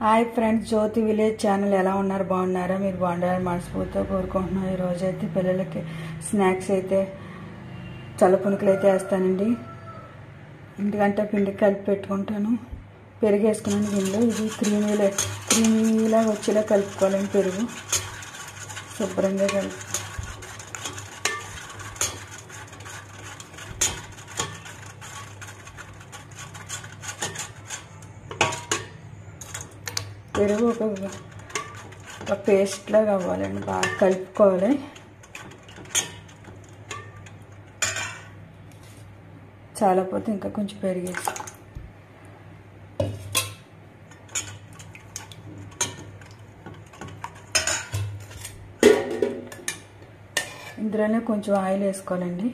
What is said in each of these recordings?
Hi friends, జ్యోతి village channel ఎలా ఉన్నారు? బాగున్నారా? మీరు బాగుండాలని మనస్ఫూర్తిగా కోరుకుంటున్నాను. ఈరోజు అయితే పిల్లలకి స్నాక్స్ అయితే చల్లపునుకులు అయితే వేస్తానండి. ఎందుకంటే పిండి కలిపి పెట్టుకుంటాను. పెరుగు వేసుకున్నాను గిన్నెలో. ఇది క్రీమీలా వచ్చేలా కలుపుకోవాలండి. పెరుగు శుభ్రంగా కలిపి పెరుగు ఒక పేస్ట్ లాగా అవ్వాలండి. బాగా కలుపుకోవాలి. చాలా పోతే ఇంకా కొంచెం పెరిగేసి ఇందులోనే కొంచెం ఆయిల్ వేసుకోవాలండి.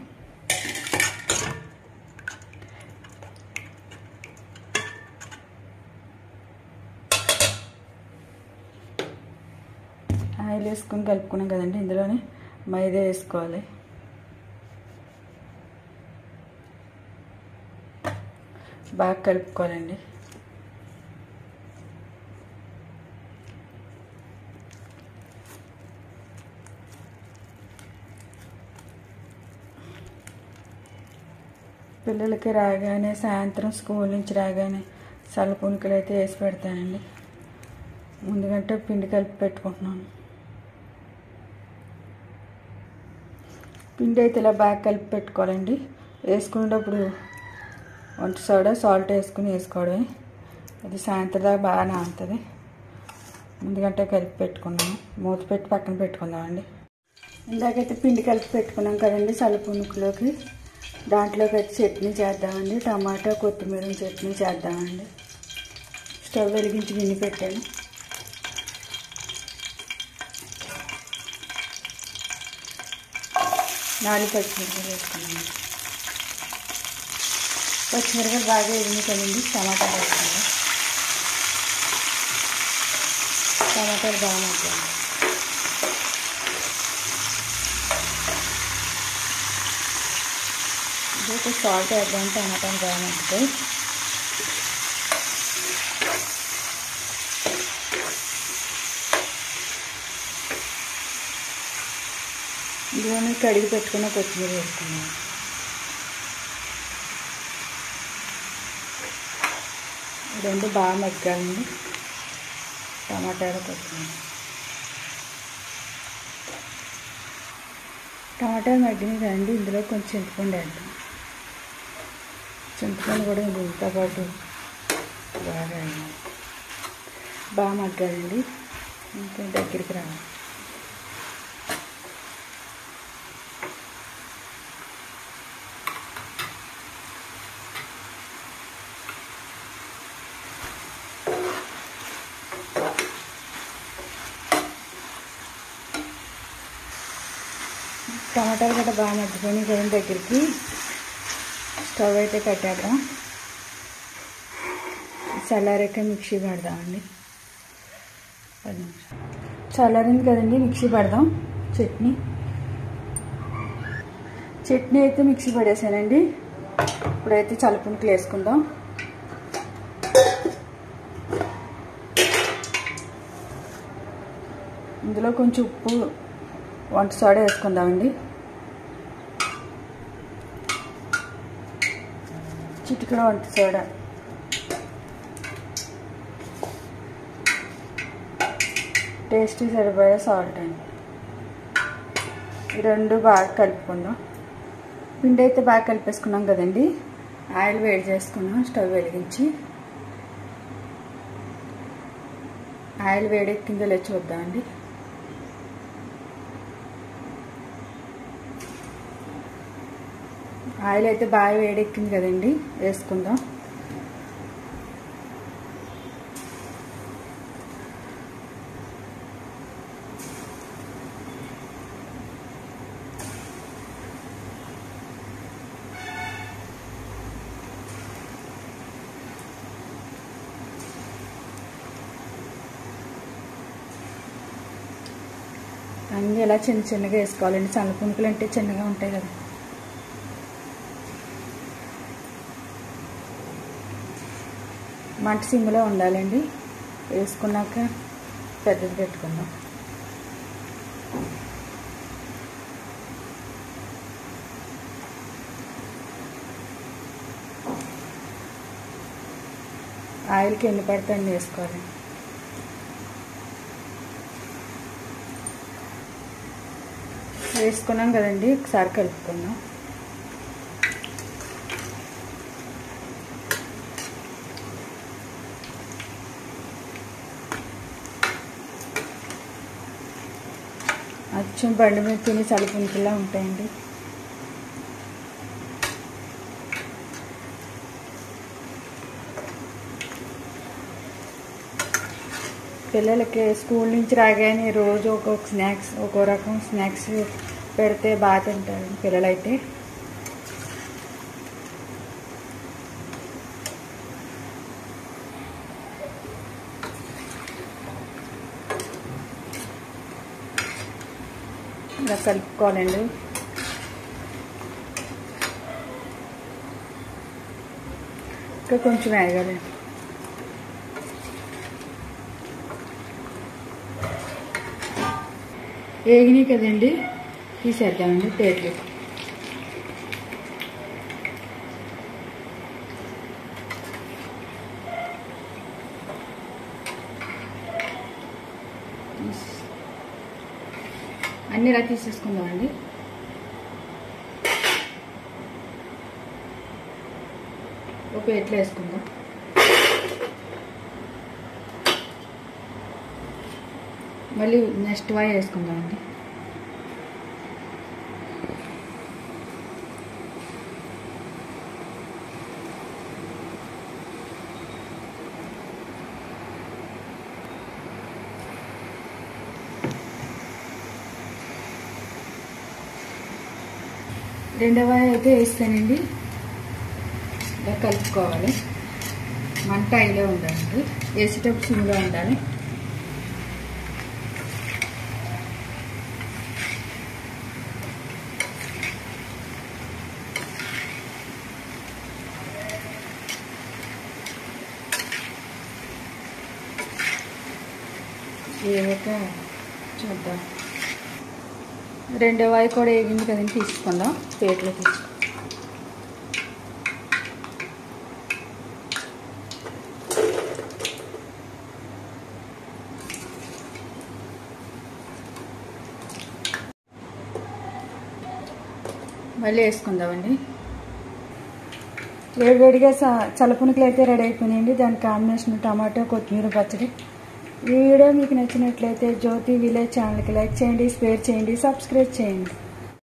ఆయిల్ వేసుకొని కలుపుకున్నాం కదండి. ఇందులోనే మైదా వేసుకోవాలి. బాగా కలుపుకోవాలండి. పిల్లలకి రాగానే సాయంత్రం స్కూల్ నుంచి రాగానే చల్లపునుకులు అయితే వేసి పెడతానండి. ముందుకంటే పిండి కలిపి పెట్టుకుంటున్నాను. పిండి అయితే ఇలా బాగా కలిపి పెట్టుకోవాలండి. వేసుకునేటప్పుడు వంట సోడా సాల్ట్ వేసుకోవడమే. అది సాయంత్రం దాకా బాగా నానుతుంది. ముందుకంటే కలిపి పెట్టుకున్నాము. మూత పెట్టి పక్కన పెట్టుకుందామండి. ఇందాకైతే పిండి కలిపి పెట్టుకున్నాం కదండి చల్లపునుకులోకి. దాంట్లోకి అయితే చట్నీ చేద్దామండి. టమాటా కొత్తిమీర చట్నీ చేద్దామండి. స్టవ్ వెలిగించి గిన్నె పెట్టాను. నాలుగు పచ్చిమిరపకాయలు వేసుకున్నాను. పచ్చిమిరపకాయలు బాగా వేగినాయి కదండి. టమాటాలు వేసుకుందాం. టమాటాలు బాగా మగ్గాలి. ఇది సాల్ట్ వేద్దాం. టమాటాలు బాగా మగ్గుతాయి. ఇందులోనే కడిగి పెట్టుకున్న కొత్తిమీర వేసుకున్నాం. రెండు బాగా మగ్గాలండి. టమాటాలు కొత్తిమీర. టమాటాలు మగ్గినాయి కదండి. ఇందులో కొంచెం చింతపండు వేద్దాం. చింతపండు కూడా దీంతో పాటు బాగా మగ్గాలండి. ఇంకా దగ్గరికి రావాలి. టమాటాలు గట్రా బాగా మగ్గిపోయినాయి కదండి. దగ్గరికి స్టవ్ అయితే కట్టేద్దాం. చల్లారాక మిక్సీ పెడదామండి. 10 నిమిషాలు చల్లారింది కదండి. మిక్సీ పెడదాం. చట్నీ అయితే మిక్సీ పడేసానండి. ఇప్పుడైతే చల్లపునుకులు వేసుకుందాం. ఇందులో కొంచెం ఉప్పు వంట సోడా వేసుకుందామండి. చిటికెడు వంట సోడా. టేస్ట్ సరిపడా సాల్ట్ అండి. ఈ రెండు బాగా కలుపుకుందాం. పిండి అయితే బాగా కలిపేసుకున్నాం కదండి. ఆయిల్ వేడి చేసుకున్నాం. స్టవ్ వెలిగించి ఆయిల్ వేడెక్కిందో లేచి చూద్దామండి. ఆయిల్ అయితే బాగా వేడెక్కింది కదండి. వేసుకుందాం. అన్నీ ఇలా చిన్నగా వేసుకోవాలండి. చల్లపునుకులు అంటే చిన్నగా ఉంటాయి కదా. మంట సిమ్లో ఉండాలండి. వేసుకున్నాక పెద్దది పెట్టుకుందాం. ఆయిల్కి ఎన్ని పడితే అన్ని వేసుకోవాలి. వేసుకున్నాం కదండి, ఒకసారి కలుపుకుందాం. అచ్చం బండి మీద తిని చలిపుంకిలా ఉంటాయండి. పిల్లలకి స్కూల్ నుంచి రాగానే రోజు ఒక్కొక్క స్నాక్స్, ఒక్కో రకం స్నాక్స్ పెడితే బాగా తింటారు పిల్లలైతే. ఇలా కలుపుకోవాలండి. ఇంకా కొంచెం వేగాలి. వేగినాయి కదండి, తీసేద్దామండి ప్లేట్లు. అన్నీ ఇలా తీసేసుకుందామండి. ఒక ప్లేట్లో వేసుకుందాం. మళ్ళీ నెక్స్ట్ వాయి వేసుకుందామండి. రెండవ వాయి అయితే వేస్తానండి. ఇలా కలుపుకోవాలి. మంట అయిలో ఉండాలండి, వేసేటప్పుడు సిమ్లో ఉండాలి. ఏవైతే చూద్దాం. రెండో వాయి కూడా వేగింది కదండి, తీసుకుందాం ప్లేట్లో తీసుకుందాం. మళ్ళీ వేసుకుందామండి. వేడివేడిగా చల్లపునుకులు అయితే రెడీ అయిపోయినాయండి. దాని కాంబినేషన్ టమాటో, కొత్తిమీర పచ్చడి. ఈ వీడియో మీకు నచ్చినట్లయితే జ్యోతి విలేజ్ ఛానల్కి లైక్ చేయండి, షేర్ చేయండి, సబ్స్క్రైబ్ చేయండి.